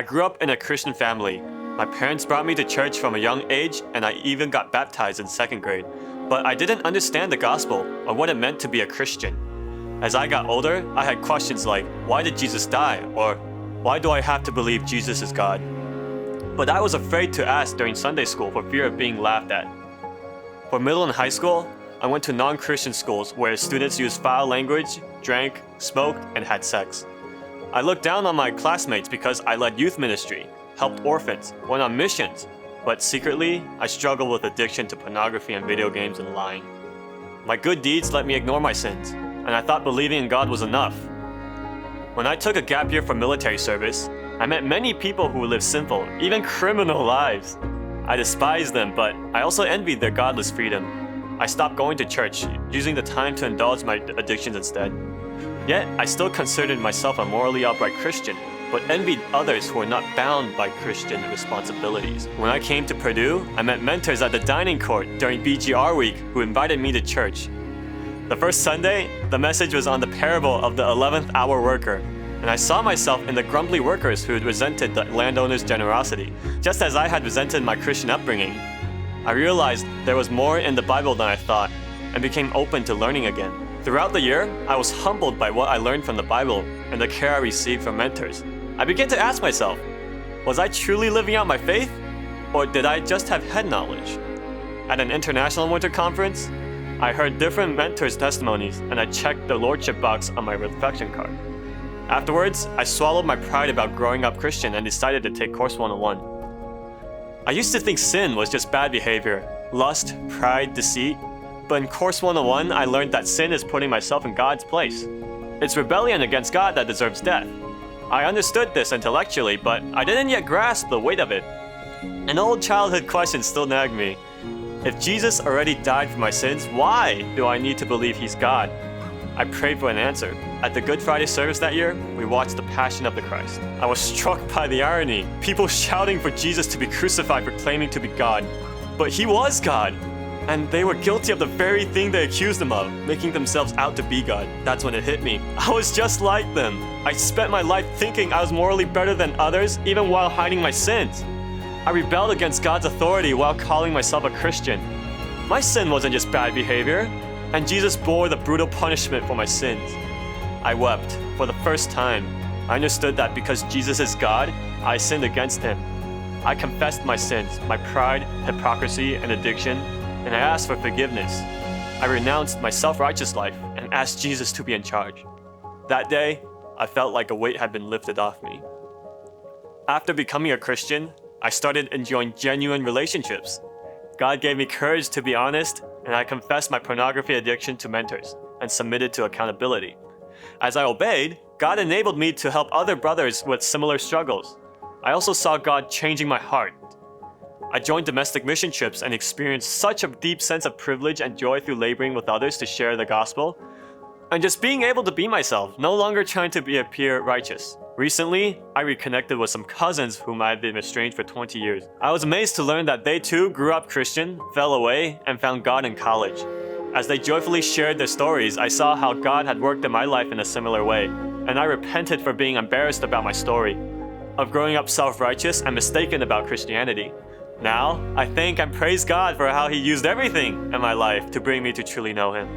I grew up in a Christian family. My parents brought me to church from a young age, and I even got baptized in second grade. But I didn't understand the gospel or what it meant to be a Christian. As I got older, I had questions like, why did Jesus die? Or why do I have to believe Jesus is God? But I was afraid to ask during Sunday school for fear of being laughed at. For middle and high school, I went to non-Christian schools where students used foul language, drank, smoked, and had sex. I looked down on my classmates because I led youth ministry, helped orphans, went on missions, but secretly, I struggled with addiction to pornography and video games and lying. My good deeds let me ignore my sins, and I thought believing in God was enough. When I took a gap year for military service, I met many people who lived sinful, even criminal lives. I despised them, but I also envied their godless freedom. I stopped going to church, using the time to indulge my addictions instead. Yet, I still considered myself a morally upright Christian, but envied others who were not bound by Christian responsibilities. When I came to Purdue, I met mentors at the dining court during BGR week who invited me to church. The first Sunday, the message was on the parable of the 11th hour worker, and I saw myself in the grumbly workers who had resented the landowner's generosity, just as I had resented my Christian upbringing. I realized there was more in the Bible than I thought, and became open to learning again. Throughout the year, I was humbled by what I learned from the Bible and the care I received from mentors. I began to ask myself, was I truly living out my faith, or did I just have head knowledge? At an international winter conference, I heard different mentors' testimonies, and I checked the Lordship box on my reflection card. Afterwards, I swallowed my pride about growing up Christian and decided to take Course 101. I used to think sin was just bad behavior, lust, pride, deceit, but in Course 101, I learned that sin is putting myself in God's place. It's rebellion against God that deserves death. I understood this intellectually, but I didn't yet grasp the weight of it. An old childhood question still nagged me. If Jesus already died for my sins, why do I need to believe he's God? I prayed for an answer. At the Good Friday service that year, we watched the Passion of the Christ. I was struck by the irony. People shouting for Jesus to be crucified for claiming to be God. But he was God. And they were guilty of the very thing they accused him of, making themselves out to be God. That's when it hit me. I was just like them. I spent my life thinking I was morally better than others, even while hiding my sins. I rebelled against God's authority while calling myself a Christian. My sin wasn't just bad behavior, and Jesus bore the brutal punishment for my sins. I wept for the first time. I understood that because Jesus is God, I sinned against him. I confessed my sins, my pride, hypocrisy, and addiction, and I asked for forgiveness. I renounced my self-righteous life and asked Jesus to be in charge. That day, I felt like a weight had been lifted off me. After becoming a Christian, I started enjoying genuine relationships. God gave me courage to be honest, and I confessed my pornography addiction to mentors and submitted to accountability. As I obeyed, God enabled me to help other brothers with similar struggles. I also saw God changing my heart. I joined domestic mission trips and experienced such a deep sense of privilege and joy through laboring with others to share the gospel, and just being able to be myself, no longer trying to appear righteous. Recently, I reconnected with some cousins whom I had been estranged for 20 years. I was amazed to learn that they too grew up Christian, fell away, and found God in college. As they joyfully shared their stories, I saw how God had worked in my life in a similar way, and I repented for being embarrassed about my story, of growing up self-righteous and mistaken about Christianity. Now, I thank and praise God for how he used everything in my life to bring me to truly know him.